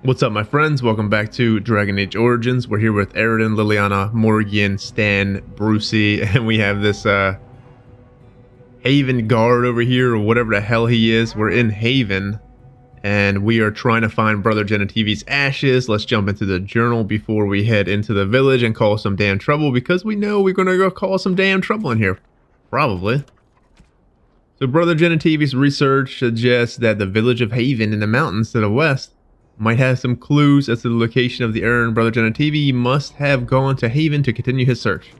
What's up, my friends? Welcome back to Dragon Age Origins. We're here with Aroden, Liliana, Morgan, Stan, Brucey, and we have this Haven guard over here, or whatever the hell he is. We're in Haven, and we are trying to find Brother Genitivi's ashes. Let's jump into the journal before we head into the village and cause some damn trouble, because we know we're going to go cause some damn trouble in here. Probably. So Brother Genitivi's research suggests that the village of Haven in the mountains to the west might have some clues as to the location of the urn. Brother Genitivi must have gone to Haven to continue his search.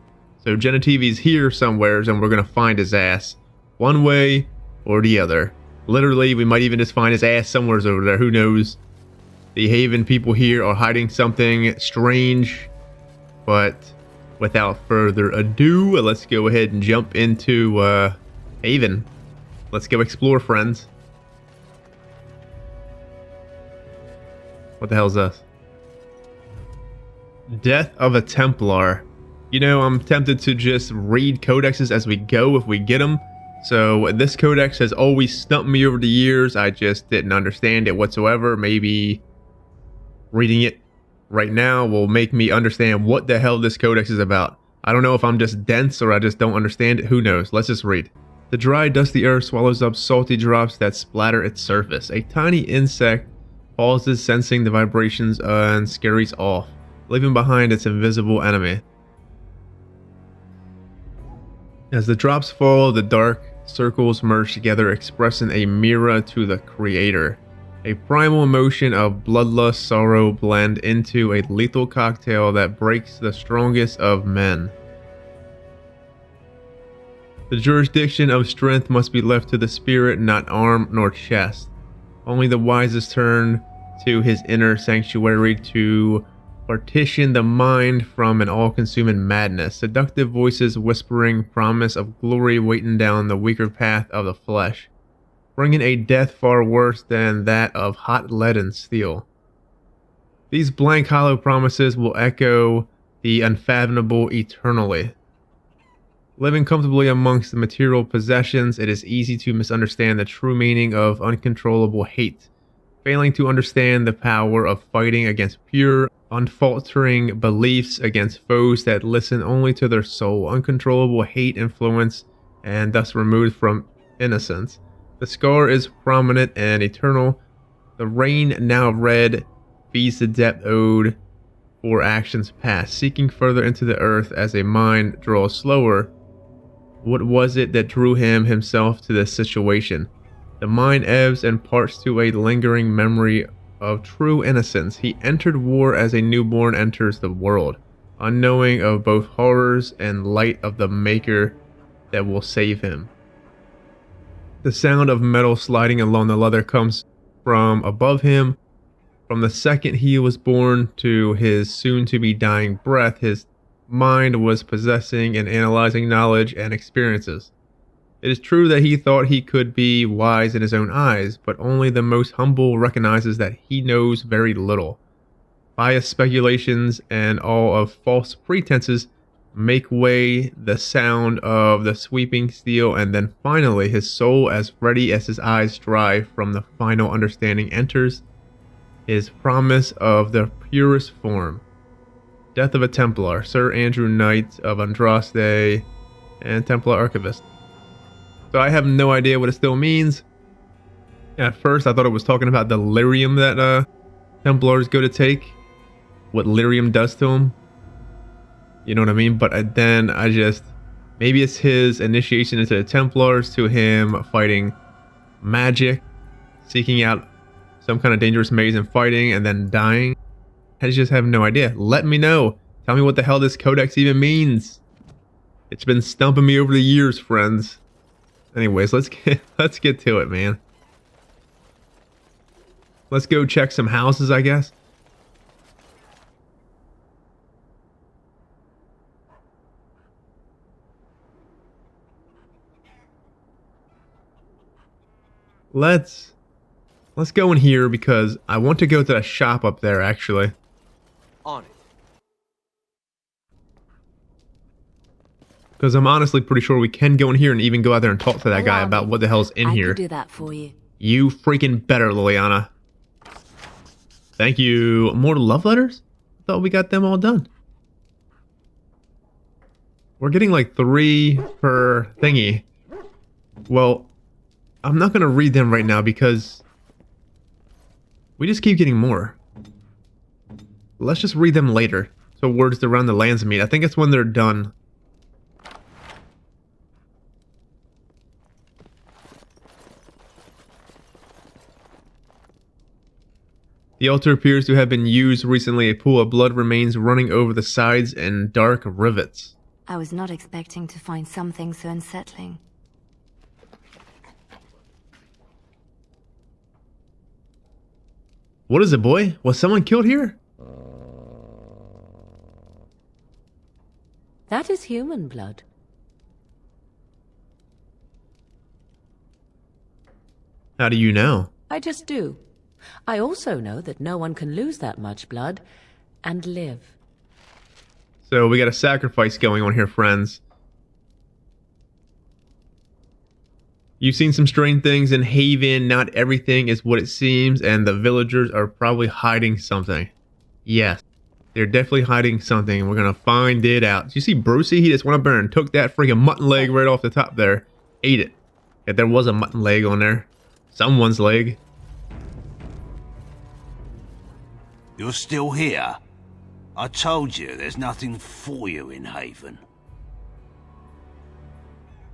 So Genitivi's here somewheres, and we're going to find his ass. One way or the other. Literally, we might even just find his ass somewheres over there. Who knows? The Haven people here are hiding something strange. But without further ado, let's go ahead and jump into Haven. Let's go explore, friends. What the hell is this? Death of a Templar. You know, I'm tempted to just read codexes as we go if we get them. So this codex has always stumped me over the years. I just didn't understand it whatsoever. Maybe reading it right now will make me understand what the hell this codex is about. I don't know if I'm just dense or I just don't understand it. Who knows? Let's just read. The dry, dusty earth swallows up salty drops that splatter its surface. A tiny insect pauses, sensing the vibrations, and scurries off, leaving behind its invisible enemy. As the drops fall, the dark circles merge together, expressing a mirror to the Creator. A primal emotion of bloodlust, sorrow blend into a lethal cocktail that breaks the strongest of men. The jurisdiction of strength must be left to the spirit, not arm nor chest. Only the wisest turn to his inner sanctuary to partition the mind from an all-consuming madness. Seductive voices whispering promise of glory weighting down the weaker path of the flesh, bringing a death far worse than that of hot lead and steel. These blank hollow promises will echo the unfathomable eternally. Living comfortably amongst the material possessions, it is easy to misunderstand the true meaning of uncontrollable hate, failing to understand the power of fighting against pure, unfaltering beliefs against foes that listen only to their soul. Uncontrollable hate influence, and thus removed from innocence. The scar is prominent and eternal. The rain, now red, feeds the depth owed for actions past, seeking further into the earth as a mind draws slower. What was it that drew him himself to this situation? The mind ebbs and parts to a lingering memory of true innocence. He entered war as a newborn enters the world, unknowing of both horrors and light of the maker that will save him. The sound of metal sliding along the leather comes from above him. From the second he was born to his soon-to-be dying breath, his mind was possessing and analyzing knowledge and experiences. It is true that he thought he could be wise in his own eyes, but only the most humble recognizes that he knows very little. Biased speculations and all of false pretenses make way the sound of the sweeping steel, and then finally his soul, as ready as his eyes dry from the final understanding, enters his promise of the purest form. Death of a Templar, Sir Andrew Knight of Andrastes, and Templar Archivist. So I have no idea what it still means. At first I thought it was talking about the lyrium that Templars go to take. What lyrium does to them. You know what I mean? But then I just... maybe it's his initiation into the Templars, to him fighting magic, seeking out some kind of dangerous maze and fighting, and then dying. I just have no idea. Let me know. Tell me what the hell this codex even means. It's been stumping me over the years, friends. Anyways, let's get to it, man. Let's go check some houses, I guess. Let's go in here because I want to go to the shop up there, actually. On it. Because I'm honestly pretty sure we can go in here and even go out there and talk to that guy about what the hell's in here. I can do that for you. You freaking better, Liliana. Thank you. More love letters? I thought we got them all done. We're getting like 3 per thingy. Well, I'm not going to read them right now because we just keep getting more. Let's just read them later. So words around the lands meet. I think it's when they're done. The altar appears to have been used recently. A pool of blood remains running over the sides and dark rivets. I was not expecting to find something so unsettling. What is it, boy? Was someone killed here? That is human blood. How do you know? I just do. I also know that no one can lose that much blood and live. So we got a sacrifice going on here, friends. You've seen some strange things in Haven. Not everything is what it seems, and the villagers are probably hiding something. Yes, they're definitely hiding something. We're gonna find it out. Did you see Brucey? He just went up there and took that freaking mutton leg right off the top there. Ate it. Yeah, there was a mutton leg on there. Someone's leg. You're still here? I told you there's nothing for you in Haven.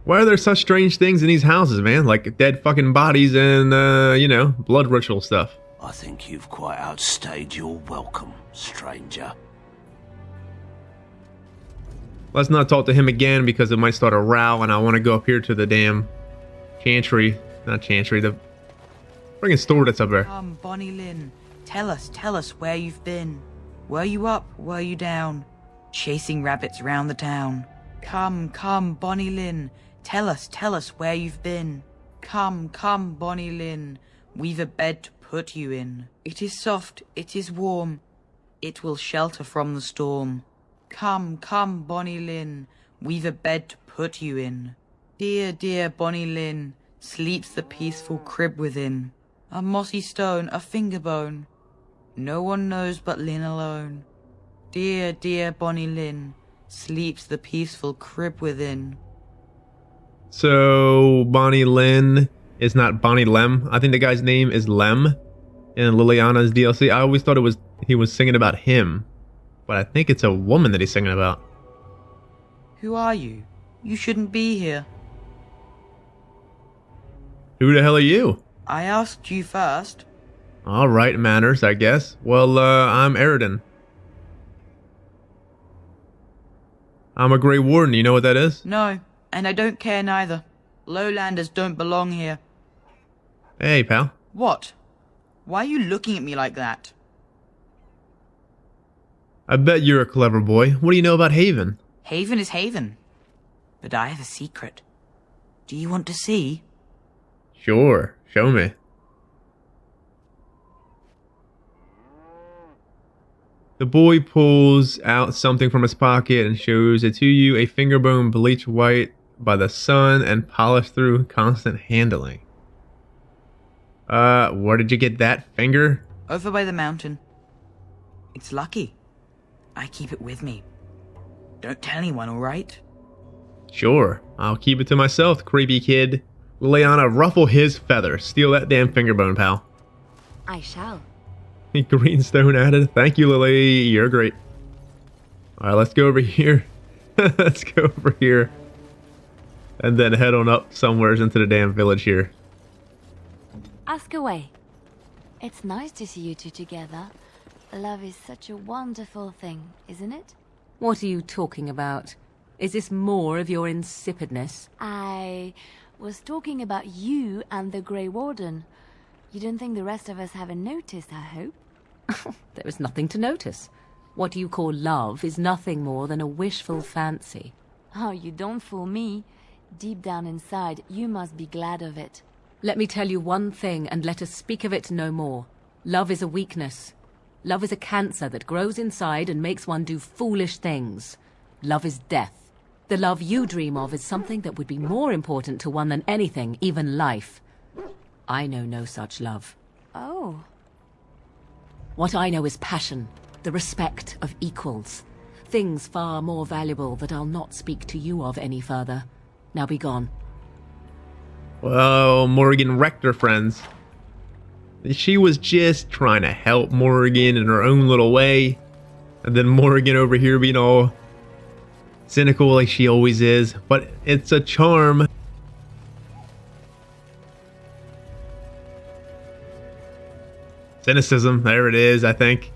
Why are there such strange things in these houses, man? Like dead fucking bodies and, you know, blood ritual stuff. I think you've quite outstayed your welcome, stranger. Let's not talk to him again because it might start a row and I want to go up here to the damn Chantry. Not Chantry, the friggin' store that's up there. Bonnie Lynn, tell us where you've been. Were you up, were you down? Chasing rabbits round the town. Come, Bonnie Lynn, tell us where you've been. Come, Bonnie Lynn, we've a bed to put you in. It is soft, it is warm, it will shelter from the storm. Come, Bonnie Lynn, we've a bed to put you in. Dear Bonnie Lynn, sleeps the peaceful crib within. A mossy stone, a finger bone, no one knows but Lynn alone. Dear Bonnie Lynn, sleeps the peaceful crib within. So Bonnie Lynn is not Bonnie Lem. I think the guy's name is Lem in Liliana's DLC. I always thought he was singing about him, but I think it's a woman that he's singing about. Who are you? You shouldn't be here. Who the hell are you? I asked you first. All right, manners, I guess. Well, I'm Aroden. I'm a Grey Warden. You know what that is? No, and I don't care neither. Lowlanders don't belong here. Hey, pal. What? Why are you looking at me like that? I bet you're a clever boy. What do you know about Haven? Haven is Haven. But I have a secret. Do you want to see? Sure, show me. The boy pulls out something from his pocket and shows it to you. A finger bone bleached white by the sun and polished through constant handling. Where did you get that finger? Over by the mountain. It's lucky. I keep it with me. Don't tell anyone, alright? Sure, I'll keep it to myself, creepy kid. Liliana, ruffle his feathers. Steal that damn finger bone, pal. I shall. Greenstone added. Thank you, Lily. You're great. Alright, let's go over here. Let's go over here. And then head on up somewhere into the damn village here. Ask away. It's nice to see you two together. Love is such a wonderful thing, isn't it? What are you talking about? Is this more of your insipidness? I was talking about you and the Grey Warden. You don't think the rest of us haven't noticed, I hope? There is nothing to notice. What you call love is nothing more than a wishful fancy. Oh, you don't fool me. Deep down inside, you must be glad of it. Let me tell you one thing, and let us speak of it no more. Love is a weakness. Love is a cancer that grows inside and makes one do foolish things. Love is death. The love you dream of is something that would be more important to one than anything, even life. I know no such love. Oh. What I know is passion, the respect of equals. Things far more valuable that I'll not speak to you of any further. Now be gone. Well, Morgan wrecked her friends. She was just trying to help Morgan in her own little way. And then Morgan over here being all cynical like she always is. But it's a charm. Cynicism, there it is, I think.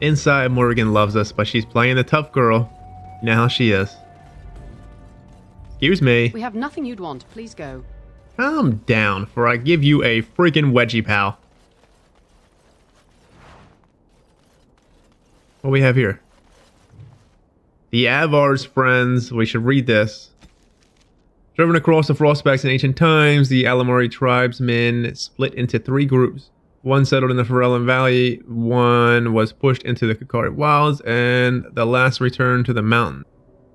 Inside, Morgan loves us, but she's playing the tough girl. You know how she is. Excuse me. We have nothing you'd want. Please go. Calm down, for I give you a freaking wedgie, pal. What do we have here? The Avar's friends. We should read this. Driven across the Frostbacks in ancient times, the Alamari tribesmen split into 3 groups. One settled in the Farellan Valley, one was pushed into the Kakari Wilds, and the last returned to the mountain.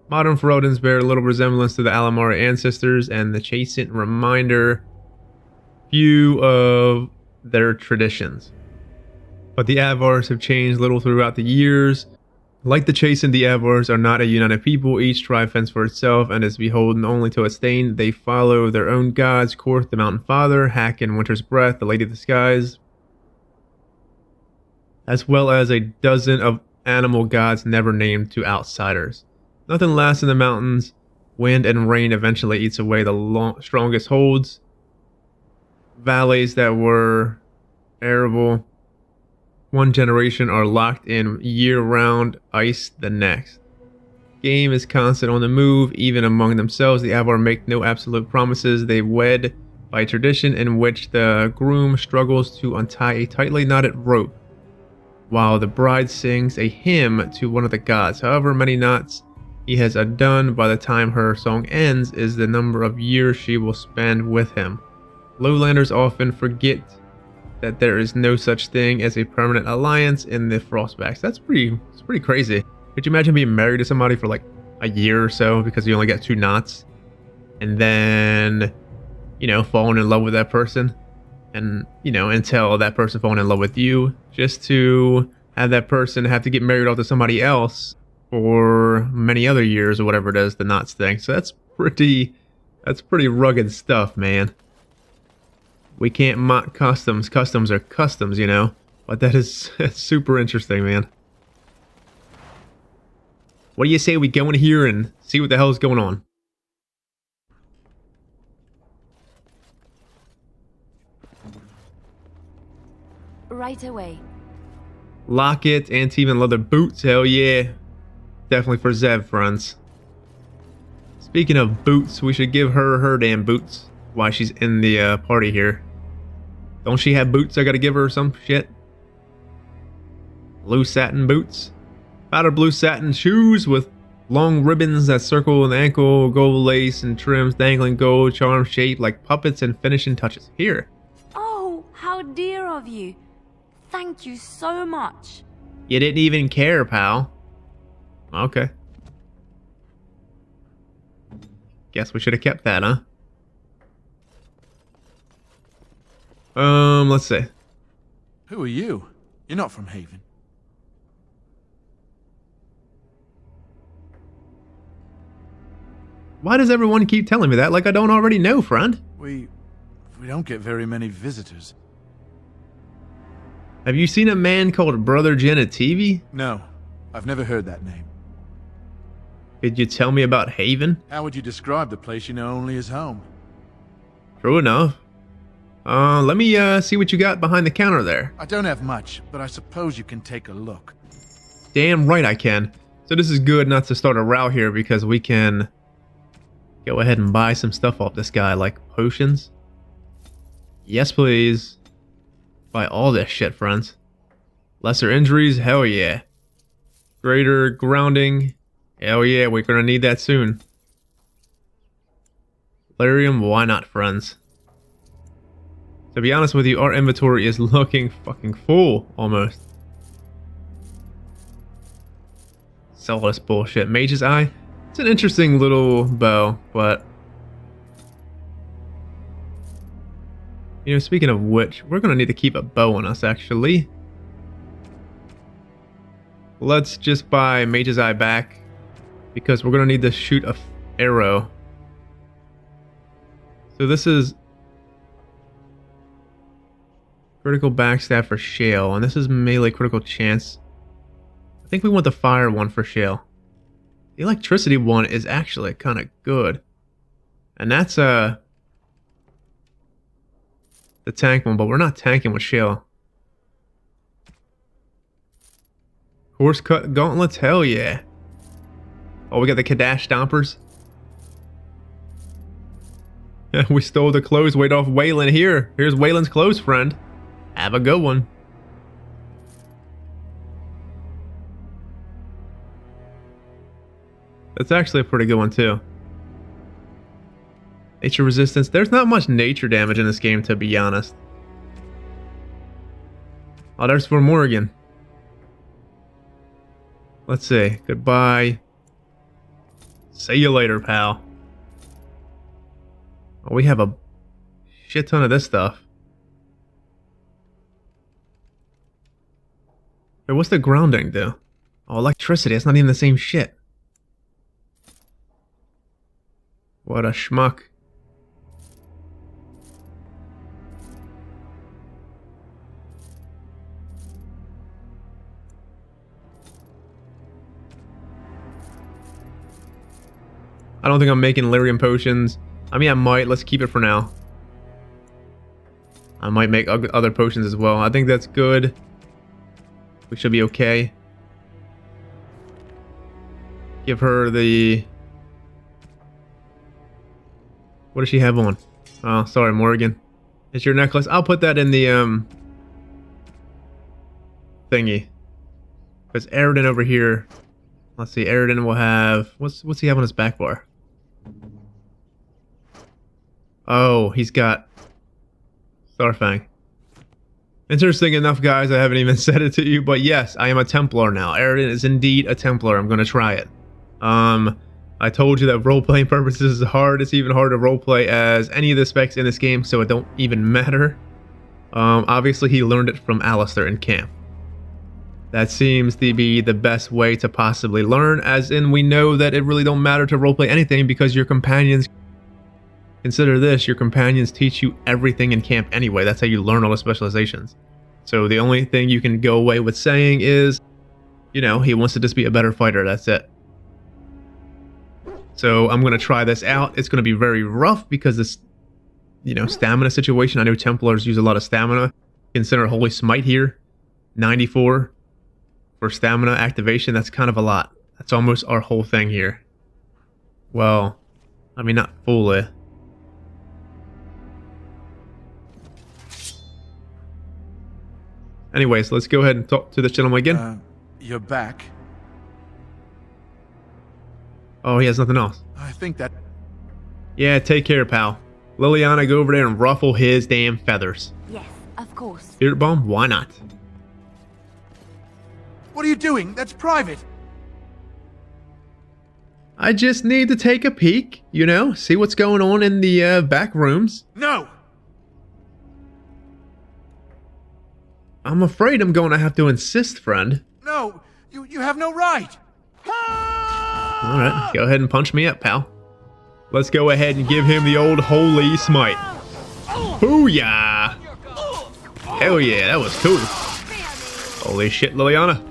Modern Ferodans bear little resemblance to the Alamari ancestors, and the Chasant reminder few of their traditions. But the Avars have changed little throughout the years. Like the Chasant, the Avars are not a united people. Each tribe fends for itself and is beholden only to its thane. They follow their own gods, Korth, the Mountain Father, Hakken, Winter's Breath, the Lady of the Skies, as well as a dozen of animal gods never named to outsiders. Nothing lasts in the mountains. Wind and rain eventually eats away the strongest holds. Valleys that were arable one generation are locked in year-round ice the next. Game is constant on the move, even among themselves. The Avar make no absolute promises. They wed by tradition, in which the groom struggles to untie a tightly knotted rope, while the bride sings a hymn to one of the gods. However many knots he has undone by the time her song ends is the number of years she will spend with him. Lowlanders often forget that there is no such thing as a permanent alliance in the Frostbacks. It's pretty crazy. Could you imagine being married to somebody for like a year or so because you only got 2 knots? And then, you know, falling in love with that person? And, you know, until that person falling in love with you, just to have that person have to get married off to somebody else for many other years or whatever it is, the knots thing. So that's pretty rugged stuff, man. We can't mock customs. Customs are customs, you know. But that is super interesting, man. What do you say we go in here and see what the hell is going on? Right away. Locket, anti-even leather boots, hell yeah. Definitely for Zev, friends. Speaking of boots, we should give her her damn boots while she's in the party here. Don't she have boots I gotta give her or some shit? Blue satin boots. Powder blue satin shoes with long ribbons that circle the ankle, gold lace and trims, dangling gold charm shaped like puppets and finishing touches. Here. Oh, how dear of you. Thank you so much. You didn't even care, pal. Okay. Guess we should have kept that, huh? Let's see. Who are you? You're not from Haven. Why does everyone keep telling me that like I don't already know, friend? We don't get very many visitors. Have you seen a man called Brother Genitivi? No, I've never heard that name. Could you tell me about Haven? How would you describe the place you know only as home? True enough. Let me see what you got behind the counter there. I don't have much, but I suppose you can take a look. Damn right I can. So this is good not to start a row here because we can go ahead and buy some stuff off this guy, like potions. Yes, please. Buy all this shit, friends. Lesser injuries? Hell yeah. Greater grounding? Hell yeah, we're gonna need that soon. Valerium? Why not, friends? To be honest with you, our inventory is looking fucking full, almost. Sell this bullshit. Mage's Eye? It's an interesting little bow, but You know, speaking of which, we're going to need to keep a bow on us, actually. Let's just buy Mage's Eye back, because we're going to need to shoot a arrow. So this is critical backstab for Shale, and this is melee critical chance. I think we want the fire one for Shale. The electricity one is actually kind of good. And that's the tank one, but we're not tanking with Shale. Horse cut gauntlets, hell yeah. Oh, we got the Kadash Stompers. We stole the clothes weight off Waylon here. Here's Waylon's clothes, friend. Have a good one. That's actually a pretty good one too. Nature resistance. There's not much nature damage in this game, to be honest. Oh, there's for Morgan. Let's see. Goodbye. See you later, pal. Oh, we have a shit ton of this stuff. Hey, what's the grounding do? Oh, electricity. It's not even the same shit. What a schmuck. I don't think I'm making lyrium potions. I mean, I might. Let's keep it for now. I might make other potions as well. I think that's good. We should be okay. Give her the... What does she have on? Oh, sorry, Morgan. It's your necklace. I'll put that in the thingy. Because Aroden over here. Let's see. Aroden will have... What's he have on his back bar? Oh, he's got Starfang. Interesting enough, guys, I haven't even said it to you, but yes, I am a Templar now. Aroden is indeed a Templar. I'm going to try it. I told you that role-playing purposes is hard. It's even harder to roleplay as any of the specs in this game, so it don't even matter. Obviously, he learned it from Alistair in camp. That seems to be the best way to possibly learn, as in we know that it really don't matter to roleplay anything because your companions... Consider this, your companions teach you everything in camp anyway. That's how you learn all the specializations. So the only thing you can go away with saying is, you know, he wants to just be a better fighter, that's it. So I'm going to try this out. It's going to be very rough because this, you know, stamina situation. I know Templars use a lot of stamina. Consider Holy Smite here. 94 for stamina activation. That's kind of a lot. That's almost our whole thing here. Well, I mean, not fully. Anyways, let's go ahead and talk to this gentleman again. You're back. Oh, he has nothing else. I think that... Yeah, take care, pal. Liliana, go over there and ruffle his damn feathers. Yes, of course. Spirit bomb? Why not? What are you doing? That's private. I just need to take a peek, you know, see what's going on in the back rooms. No! I'm afraid I'm going to have to insist, friend. No! You have no right! Alright, go ahead and punch me up, pal. Let's go ahead and give him the old holy smite. Booyah! Hell yeah, that was cool. Holy shit, Liliana.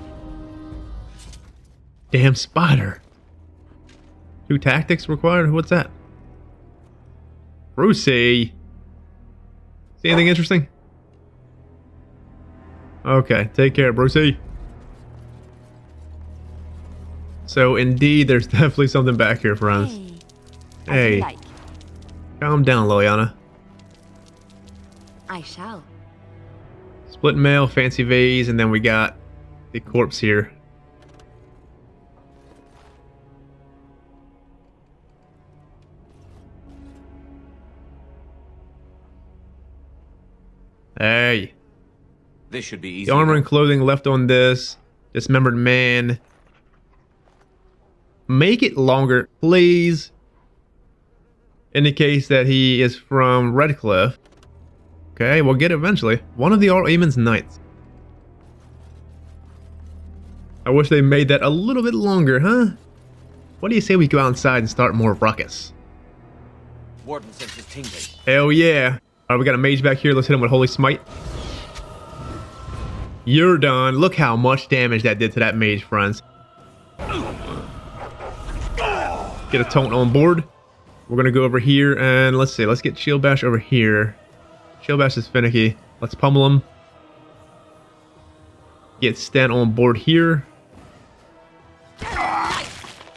Damn spider. 2 tactics required? What's that? Brucey. See anything interesting? Okay, take care, Brucey. So, indeed, there's definitely something back here, friends. Hey. Hey. Calm down, Liliana. I shall. Split mail, fancy vase, and then we got the corpse here. Hey. This should be easy. The armor and clothing left on this dismembered man. Make it longer, please. Indicates that he is from Redcliffe. Okay, we'll get it eventually. One of the Arl Eamon's knights. I wish they made that a little bit longer, huh? What do you say we go outside and start more ruckus? Warden senses tingling. Hell yeah. Alright, we got a mage back here. Let's hit him with Holy Smite. You're done. Look how much damage that did to that mage, friends. Get a taunt on board. We're gonna go over here and let's see. Let's get Shield Bash over here. Shield Bash is finicky. Let's pummel him. Get Stan on board here.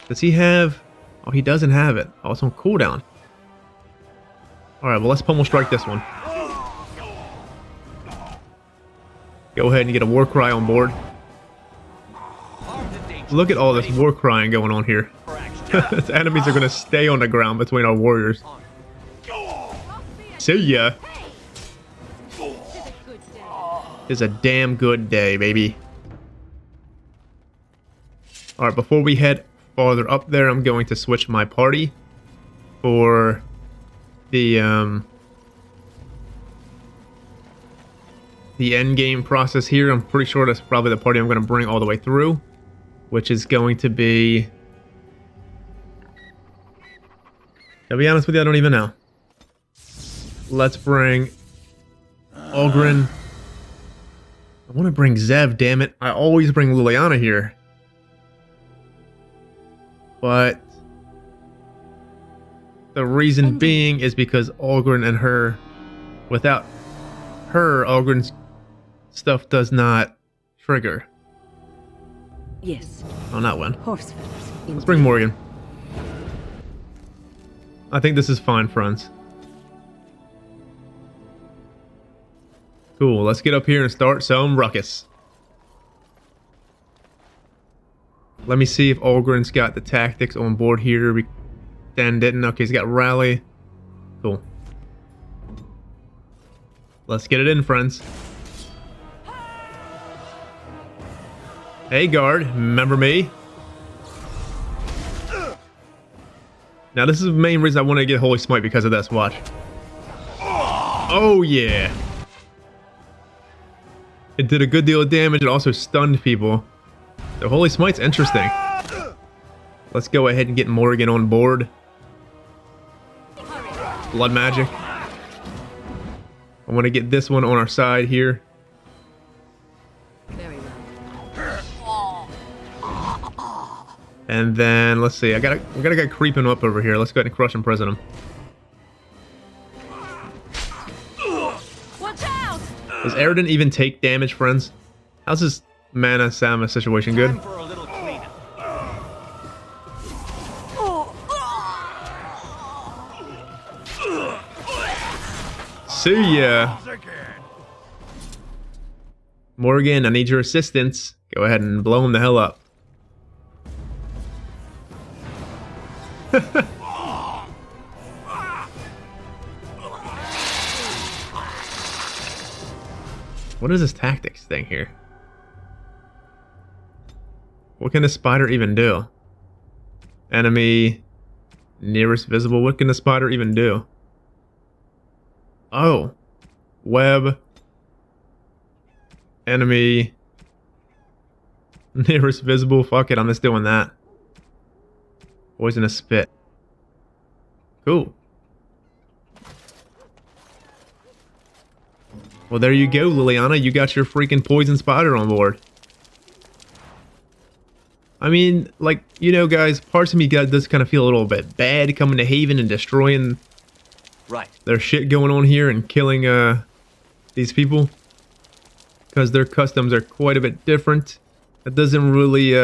Does he have... Oh, he doesn't have it. Oh, it's on cooldown. Alright, well, let's pummel strike this one. Go ahead and get a war cry on board. Look at all this war crying going on here. The enemies are going to stay on the ground between our warriors. See ya. It's a damn good day, baby. Alright, before we head farther up there, I'm going to switch my party for the end game process here. I'm pretty sure that's probably the party I'm going to bring all the way through, which is going to be... To be honest with you, I don't even know. Let's bring Oghren. I want to bring Zev, damn it. I always bring Liliana here. But the reason being is because Oghren and her, without her, Ogren's stuff does not trigger. Yes. Oh, not one. Horse feathers. Let's bring Morgan. I think this is fine, friends. Cool, let's get up here and start some ruckus. Let me see if Ogren's got the tactics on board here. Dan didn't. Okay, he's got rally. Cool. Let's get it in, friends. Hey, guard. Remember me? Now, this is the main reason I want to get Holy Smite because of this. Watch. Oh, yeah. It did a good deal of damage. It also stunned people. The Holy Smite's interesting. Let's go ahead and get Morgan on board. Blood magic. I want to get this one on our side here. Very well. And then let's see. We got a guy creeping up over here. Let's go ahead and crush and prison him. Watch out! Does Aroden even take damage, friends? How's his mana Sama situation? Good. Time for a little cleanup. See ya. Morgan, I need your assistance. Go ahead and blow him the hell up. What is this tactics thing here? What can the spider even do? Enemy nearest visible. What can the spider even do? Oh. Web. Enemy nearest visible. Fuck it, I'm just doing that. Poisonous spit. Cool. Well, there you go, Liliana. You got your freaking poison spider on board. I mean, like, you know, guys, parts of me does kind of feel a little bit bad coming to Haven and destroying their shit going on here and killing these people. Because their customs are quite a bit different. It doesn't really...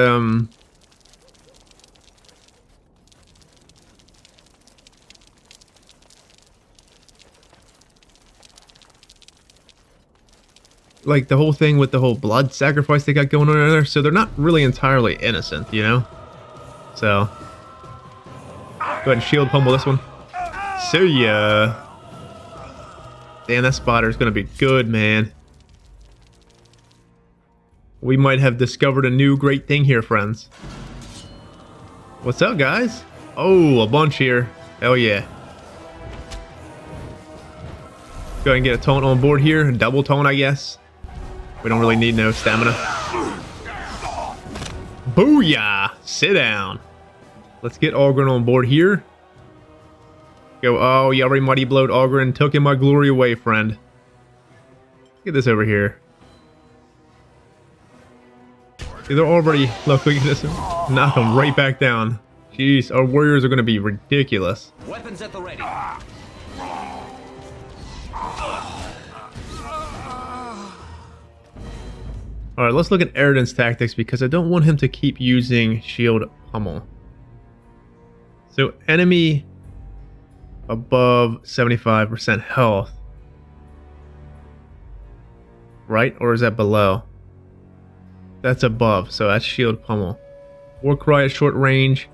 like the whole thing with the whole blood sacrifice they got going on there, so they're not really entirely innocent, you know? So, go ahead and shield pummel this one. See ya. Damn, that spotter is gonna be good, man. We might have discovered a new great thing here, friends. What's up, guys? Oh, a bunch here. Hell yeah. go ahead and get a taunt on board here. Double taunt, I guess. We don't really need no stamina. Booyah! Sit down. Let's get Ogren on board here. Go, oh, you already mighty blowed Ogren. Took in my glory away, friend. Get this over here. See, they're already... Look at this. Knock them right back down. Jeez, our warriors are going to be ridiculous. Weapons at the ready. Alright, let's look at Aroden's tactics because I don't want him to keep using shield pummel. So, enemy above 75% health. Right? Or is that below? That's above, so that's shield pummel. War cry at short range.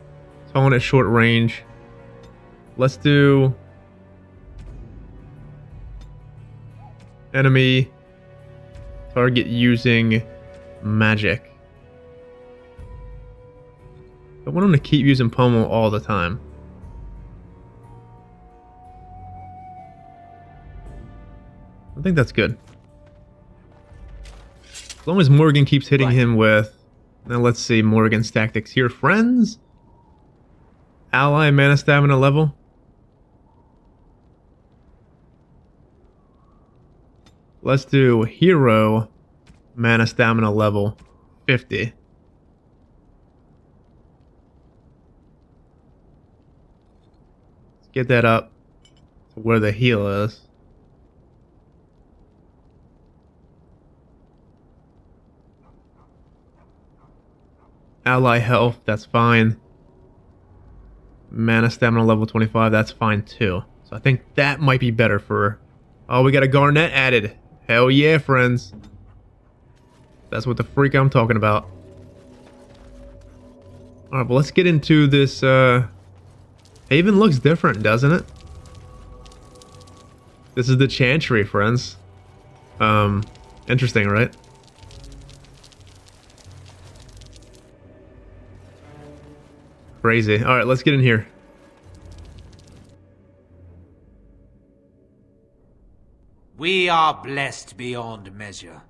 Taunt at short range. Let's do... enemy target using magic. I want him to keep using pummel all the time. I think that's good. As long as Morgan keeps hitting him with... Now let's see Morgan's tactics here. Friends? Ally mana stamina level? Let's do hero mana stamina level 50. Let's get that up to where the heal is. Ally health, that's fine. Mana stamina level 25, that's fine too. So I think that might be better for... Oh, we got a Garnet added. Hell yeah, friends. That's what the freak I'm talking about. Alright, well, let's get into this. Haven looks different, doesn't it? This is the Chantry, friends. Interesting, right? Crazy. Alright, let's get in here. We are blessed beyond measure.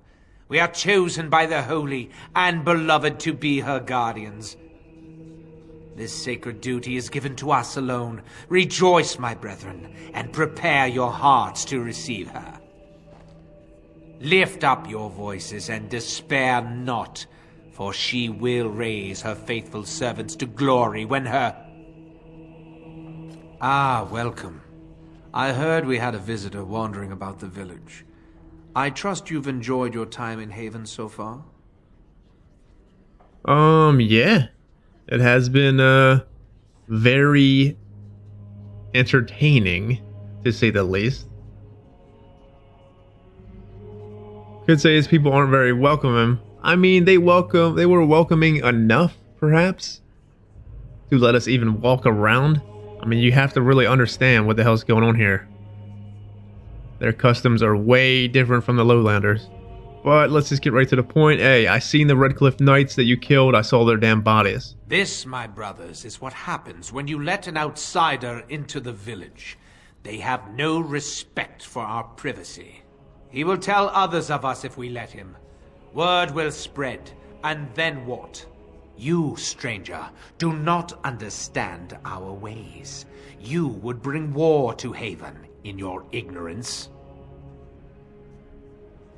We are chosen by the holy and beloved to be her guardians. This sacred duty is given to us alone. Rejoice, my brethren, and prepare your hearts to receive her. Lift up your voices and despair not, for she will raise her faithful servants to glory when her... Ah, welcome. I heard we had a visitor wandering about the village. I trust you've enjoyed your time in Haven so far? Yeah. It has been, very entertaining, to say the least. Could say his people aren't very welcoming. I mean, they were welcoming enough, perhaps, to let us even walk around. I mean, you have to really understand what the hell's going on here. Their customs are way different from the Lowlanders. But let's just get right to the point. Hey, I seen the Redcliffe Knights that you killed. I saw their damn bodies. This, my brothers, is what happens when you let an outsider into the village. They have no respect for our privacy. He will tell others of us if we let him. Word will spread, and then what? You, stranger, do not understand our ways. You would bring war to Haven in your ignorance.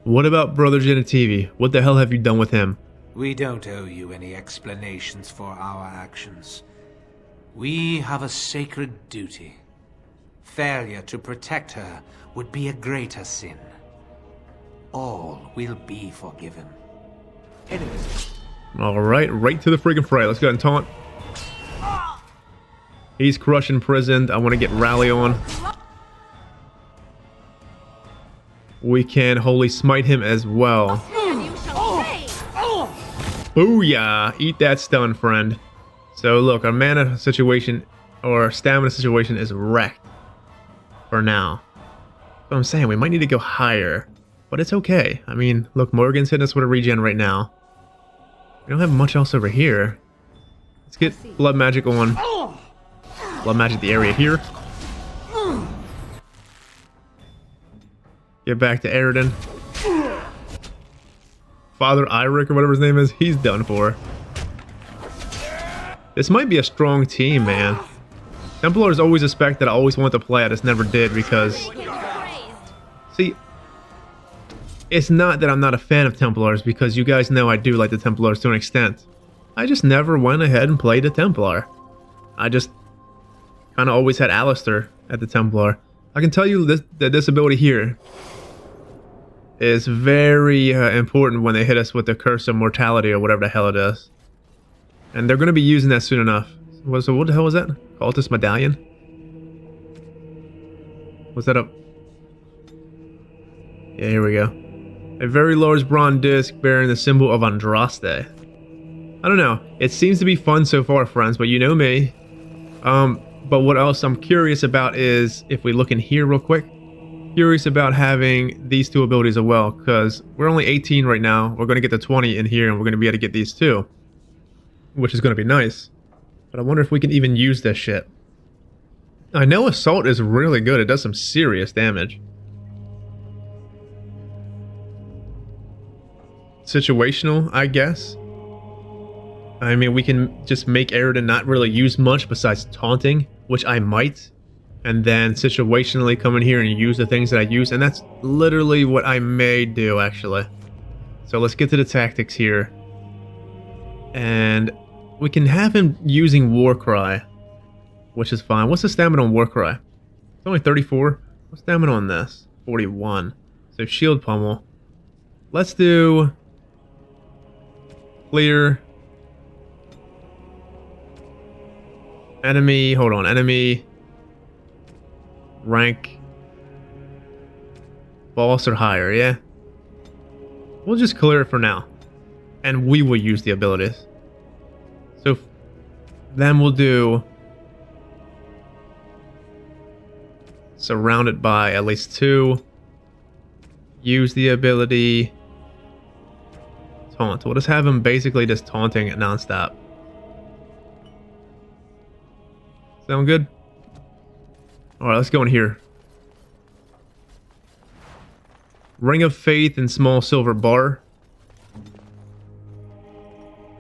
What about Brother Genitivi? What the hell have you done with him? We don't owe you any explanations for our actions. We have a sacred duty. Failure to protect her would be a greater sin. All will be forgiven. Enemies. Alright, right to the freaking fray. Let's go ahead and taunt. He's crushed imprisoned. I want to get rally on. We can holy smite him as well. Booyah! Eat that stun, friend. So look, our mana situation, or our stamina situation is wrecked. For now. That's what I'm saying, we might need to go higher. But it's okay. I mean, look, Morgan's hitting us with a regen right now. We don't have much else over here. Let's get blood magic on. Blood magic the area here. Get back to Aroden. Father Eirik, or whatever his name is, he's done for. This might be a strong team, man. Templar is always a spec that I always want to play. I just never did because... See, it's not that I'm not a fan of Templars, because you guys know I do like the Templars to an extent. I just never went ahead and played a Templar. I just kind of always had Alistair at the Templar. I can tell you that this ability here is very important when they hit us with the Curse of Mortality or whatever the hell it is. And they're going to be using that soon enough. So what the hell was that? Cultist Medallion? Was that up? Yeah, here we go. A very large bronze disc bearing the symbol of Andrastes. I don't know. It seems to be fun so far, friends, but you know me. But what else I'm curious about is, if we look in here real quick, curious about having these two abilities as well, because we're only 18 right now. We're going to get to 20 in here, and we're going to be able to get these too, which is going to be nice. But I wonder if we can even use this shit. I know Assault is really good. It does some serious damage. Situational, I guess. I mean, we can just make Aroden not really use much besides taunting, which I might. And then situationally come in here and use the things that I use. And that's literally what I may do, actually. So let's get to the tactics here. And we can have him using Warcry, which is fine. What's the stamina on Warcry? It's only 34. What's stamina on this? 41. So Shield Pummel. Let's do... Clear. Enemy, hold on, enemy. Rank. Boss or higher, yeah? We'll just clear it for now. And we will use the abilities. So then we'll do... Surrounded by at least 2. Use the ability... Taunt. We'll just have him basically just taunting it non-stop. Sound good? Alright, let's go in here. Ring of Faith and small silver bar.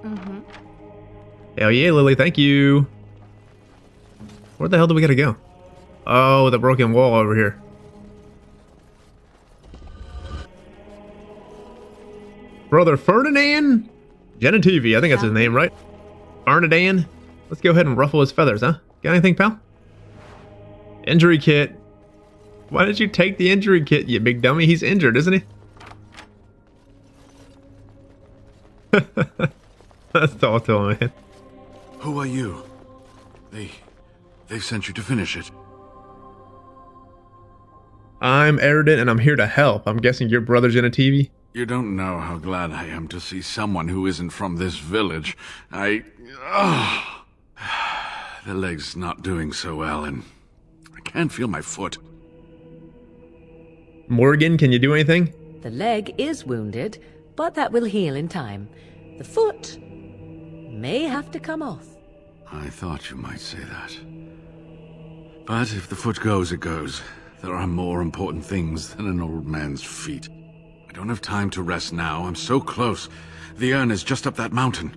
Mm-hmm. Hell yeah, Lily, thank you. Where the hell do we gotta go? Oh, the broken wall over here. Brother Ferdinand Genitivi, I think that's his name, right? Ferdinand. Let's go ahead and ruffle his feathers, huh? Got anything, pal? Injury kit. Why did you take the injury kit, you big dummy? He's injured, isn't he? Let's talk to him, man. Who are you? They sent you to finish it. I'm Aroden, and I'm here to help. I'm guessing your brother Genitivi? You don't know how glad I am to see someone who isn't from this village. The leg's not doing so well, and I can't feel my foot. Morgan, can you do anything? The leg is wounded, but that will heal in time. The foot may have to come off. I thought you might say that. But if the foot goes, it goes. There are more important things than an old man's feet. I don't have time to rest now. I'm so close. The urn is just up that mountain.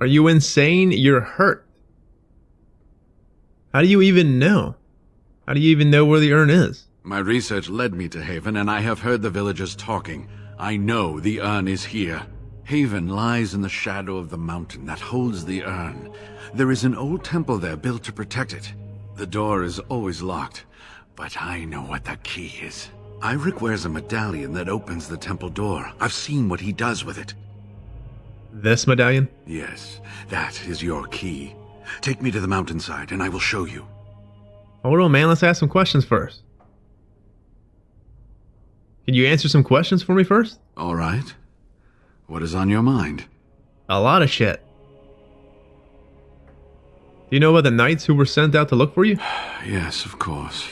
Are you insane? You're hurt. How do you even know? How do you even know where the urn is? My research led me to Haven, and I have heard the villagers talking. I know the urn is here. Haven lies in the shadow of the mountain that holds the urn. There is an old temple there built to protect it. The door is always locked, but I know what the key is. Eirik wears a medallion that opens the temple door. I've seen what he does with it. This medallion? Yes, that is your key. Take me to the mountainside, and I will show you. Hold on, man. Let's ask some questions first. Can you answer some questions for me first? All right. What is on your mind? A lot of shit. Do you know about the knights who were sent out to look for you? Yes, of course.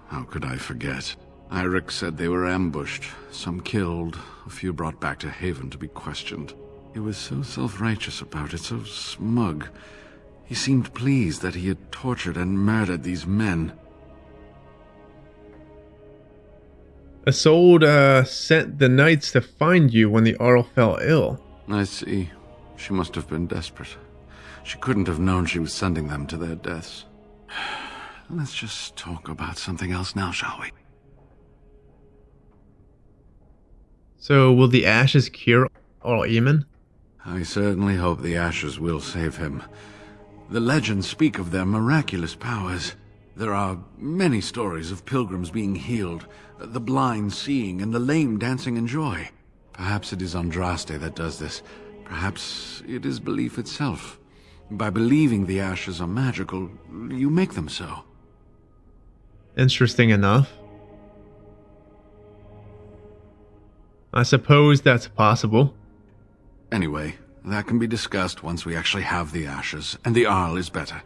How could I forget? Eirik said they were ambushed, some killed, a few brought back to Haven to be questioned. He was so self-righteous about it, so smug. He seemed pleased that he had tortured and murdered these men. Isolde sent the knights to find you when the Arl fell ill. I see. She must have been desperate. She couldn't have known she was sending them to their deaths. Let's just talk about something else now, shall we? So, will the ashes cure Arl Eamon? I certainly hope the ashes will save him. The legends speak of their miraculous powers. There are many stories of pilgrims being healed, the blind seeing, and the lame dancing in joy. Perhaps it is Andrastes that does this. Perhaps it is belief itself. By believing the ashes are magical, you make them so. Interesting enough. I suppose that's possible. Anyway, that can be discussed once we actually have the ashes, and the Arl is better.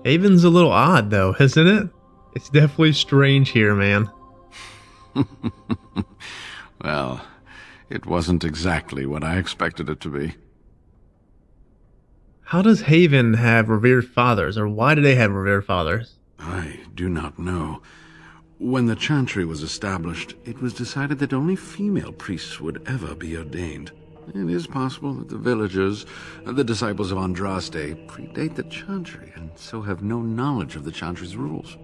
Haven's a little odd, though, isn't it? It's definitely strange here, man. Well, it wasn't exactly what I expected it to be. How does Haven have revered fathers, or why do they have revered fathers? I do not know. When the Chantry was established, it was decided that only female priests would ever be ordained. It is possible that the villagers, the disciples of Andrastes, predate the Chantry, and so have no knowledge of the Chantry's rules.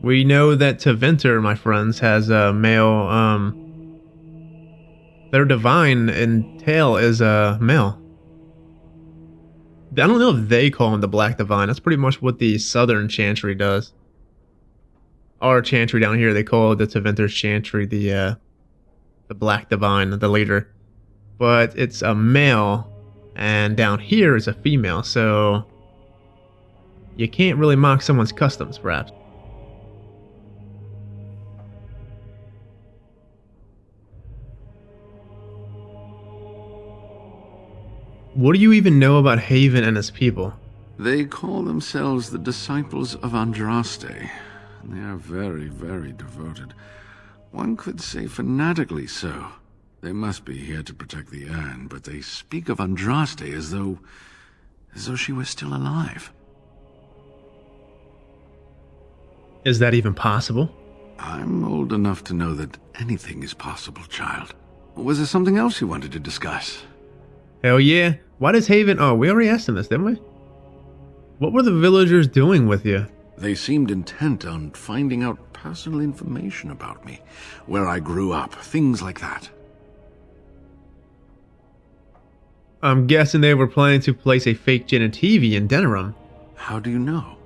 We know that Neverwinter, my friends, has a male, their divine entail is a male. I don't know if they call him the Black Divine. That's pretty much what the Southern Chantry does. Our Chantry down here, they call the Neverwinter's Chantry the Black Divine, the leader. But it's a male, and down here is a female, so you can't really mock someone's customs, perhaps. What do you even know about Haven and his people? They call themselves the disciples of Andrastes, and they are very, very devoted. One could say fanatically so. They must be here to protect the urn, but they speak of Andrastes as though she was still alive. Is that even possible? I'm old enough to know that anything is possible, child. Was there something else you wanted to discuss? Hell yeah. Why does Haven... Oh, we already asked him this, didn't we? What were the villagers doing with you? They seemed intent on finding out personal information about me, where I grew up, things like that. I'm guessing they were planning to place a fake Genitivi in Denerim. How do you know?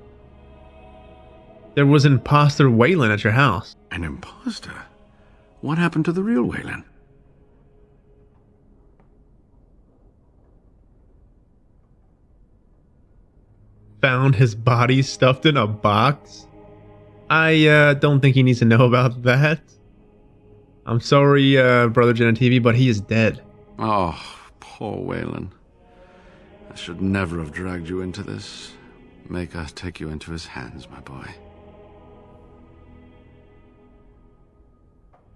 There was an imposter Wayland at your house. An imposter? What happened to the real Wayland? Found his body stuffed in a box? I don't think he needs to know about that. I'm sorry, Brother Genitivi, but he is dead. Oh, poor Wayland. I should never have dragged you into this. Make us take you into his hands, my boy.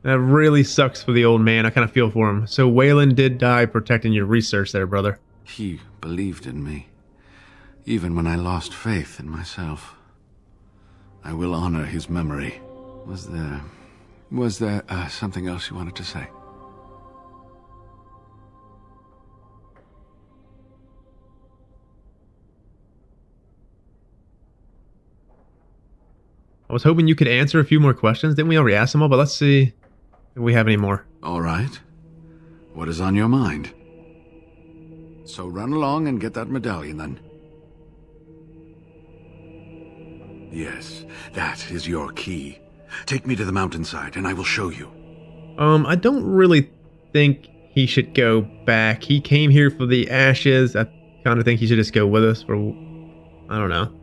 That really sucks for the old man. I kind of feel for him. So Wayland did die protecting your research there, brother. He believed in me, even when I lost faith in myself. I will honor his memory. Was there something else you wanted to say? I was hoping you could answer a few more questions. Didn't we already ask them all? But let's see if we have any more. All right. What is on your mind? So run along and get that medallion, then. Yes, that is your key. Take me to the mountainside, and I will show you. I don't really think he should go back. He came here for the ashes. I kind of think he should just go with us for... I don't know.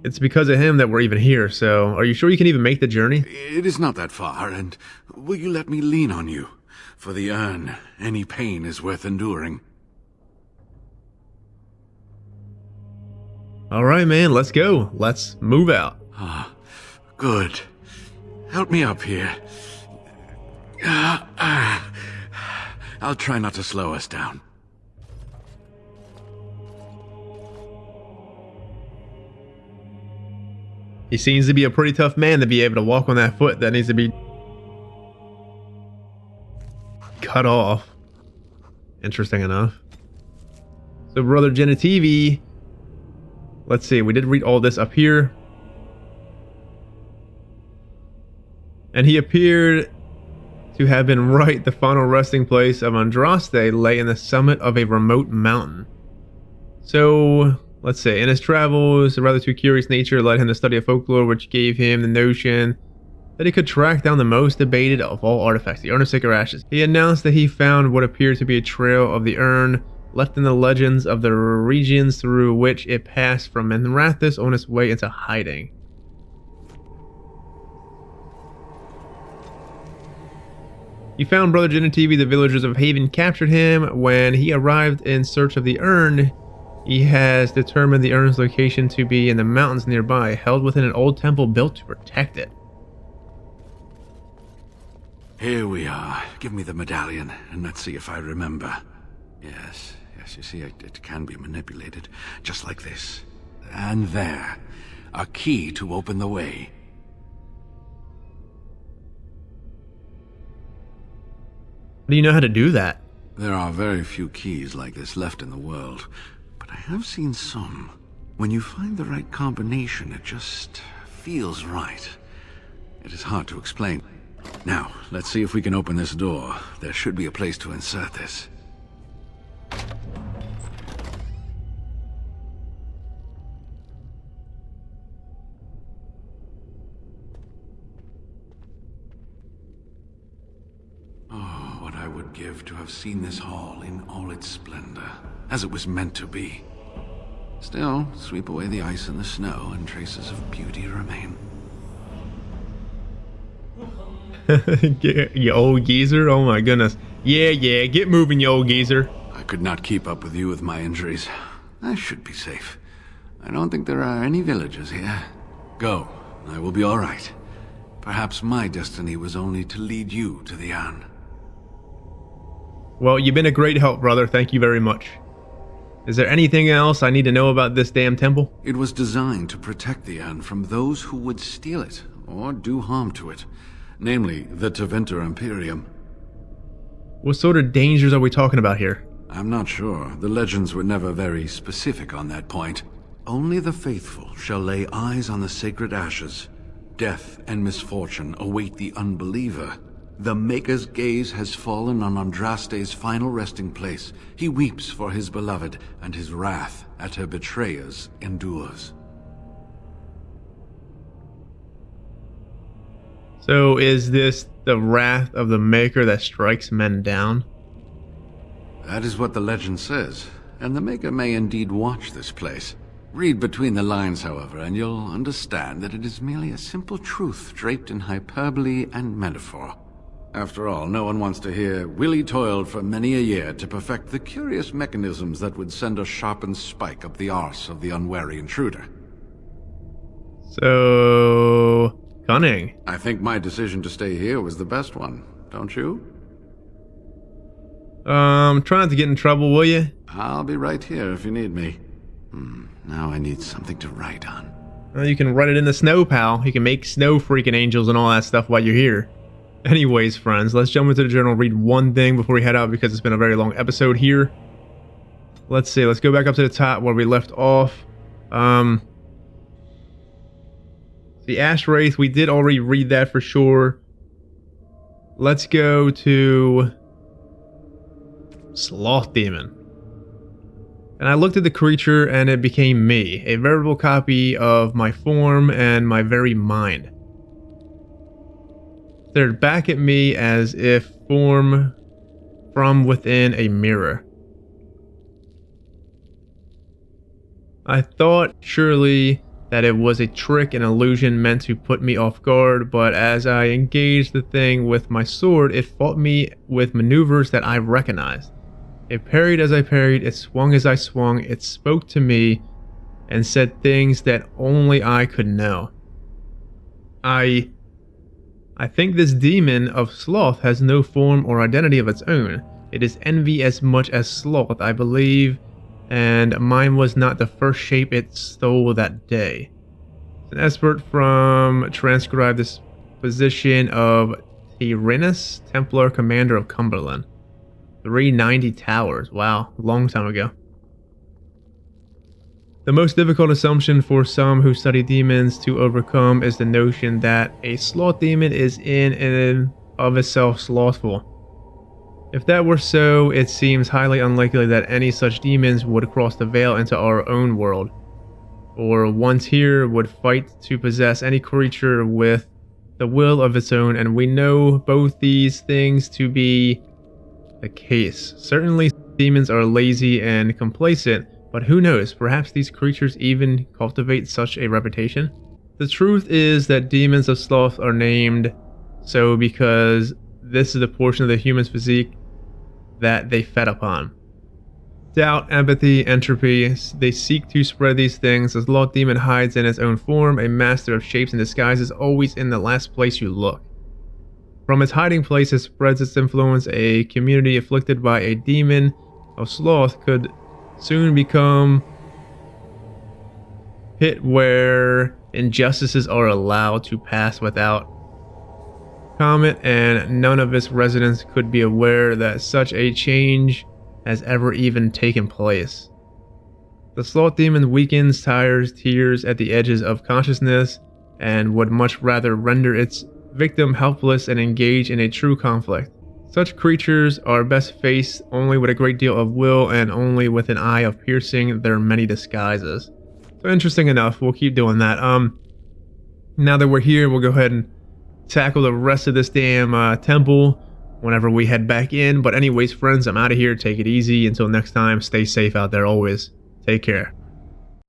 It's because of him that we're even here, so are you sure you can even make the journey? It is not that far, and will you let me lean on you? For the urn, any pain is worth enduring. All right, man, let's go. Let's move out. Ah, good. Help me up here. I'll try not to slow us down. He seems to be a pretty tough man to be able to walk on that foot that needs to be cut off. Interesting enough. So Brother Genitivi, let's see, we did read all this up here. And he appeared to have been right. The final resting place of Andrastes lay in the summit of a remote mountain. So, let's say, in his travels, a rather too curious nature led him to study a folklore which gave him the notion that he could track down the most debated of all artifacts, the Urn of Sacred Ashes. He announced that he found what appeared to be a trail of the urn left in the legends of the regions through which it passed from Andrastes on its way into hiding. He found Brother Genitivi. The villagers of Haven captured him. When he arrived in search of the urn, he has determined the urn's location to be in the mountains nearby, held within an old temple built to protect it. Here we are. Give me the medallion, and let's see if I remember. Yes, you see, it can be manipulated, just like this. And there, a key to open the way. Do you know how to do that? There are very few keys like this left in the world, but I have seen some. When you find the right combination, it just feels right. It is hard to explain. Now, let's see if we can open this door. There should be a place to insert this. Oh, what I would give to have seen this hall in all its splendor, as it was meant to be. Still, sweep away the ice and the snow, and traces of beauty remain. You old geezer? Oh my goodness. Yeah, get moving, you old geezer. I could not keep up with you with my injuries. I should be safe. I don't think there are any villagers here. Go. I will be all right. Perhaps my destiny was only to lead you to the urn. Well, you've been a great help, brother. Thank you very much. Is there anything else I need to know about this damn temple? It was designed to protect the urn from those who would steal it or do harm to it. Namely, the Tevinter Imperium. What sort of dangers are we talking about here? I'm not sure. The legends were never very specific on that point. Only the faithful shall lay eyes on the sacred ashes. Death and misfortune await the unbeliever. The Maker's gaze has fallen on Andrastes' final resting place. He weeps for his beloved, and his wrath at her betrayers endures. So is this the wrath of the Maker that strikes men down? That is what the legend says, and the Maker may indeed watch this place. Read between the lines, however, and you'll understand that it is merely a simple truth draped in hyperbole and metaphor. After all, no one wants to hear, Willie toiled for many a year to perfect the curious mechanisms that would send a sharpened spike up the arse of the unwary intruder. So... cunning. I think my decision to stay here was the best one, don't you? Try not to get in trouble, will you? I'll be right here if you need me. Now I need something to write on. Well, you can write it in the snow, pal. You can make snow freaking angels and all that stuff while you're here. Anyways, friends, let's jump into the journal, read one thing before we head out because it's been a very long episode here. Let's see, let's go back up to the top where we left off. The Ash Wraith, we did already read that for sure. Let's go to Sloth Demon. And I looked at the creature and it became me, a veritable copy of my form and my very mind. Stared back at me as if form from within a mirror. I thought surely that it was a trick, an illusion meant to put me off guard, but as I engaged the thing with my sword, it fought me with maneuvers that I recognized. It parried as I parried, it swung as I swung, it spoke to me and said things that only I could know. I think this demon of sloth has no form or identity of its own. It is envy as much as sloth, I believe, and mine was not the first shape it stole that day. An expert from transcribed this position of Tyrannus, Templar Commander of Cumberland. 390 towers. Wow, long time ago. The most difficult assumption for some who study demons to overcome is the notion that a sloth demon is in and of itself slothful. If that were so, it seems highly unlikely that any such demons would cross the veil into our own world, or once here would fight to possess any creature with the will of its own, and we know both these things to be the case. Certainly demons are lazy and complacent, but who knows, perhaps these creatures even cultivate such a reputation? The truth is that demons of sloth are named so because this is the portion of the human's physique that they fed upon. Doubt, empathy, entropy, they seek to spread these things. The sloth demon hides in its own form, a master of shapes and disguises, always in the last place you look. From its hiding place it spreads its influence. A community afflicted by a demon of sloth could soon become pit where injustices are allowed to pass without comment, and none of its residents could be aware that such a change has ever even taken place. The sloth demon weakens, tires, tears at the edges of consciousness, and would much rather render its victim helpless and engage in a true conflict. Such creatures are best faced only with a great deal of will and only with an eye of piercing their many disguises. So interesting enough, we'll keep doing that. Now that we're here, we'll go ahead and tackle the rest of this damn temple whenever we head back in. But anyways, friends, I'm out of here. Take it easy. Until next time, stay safe out there always. Take care.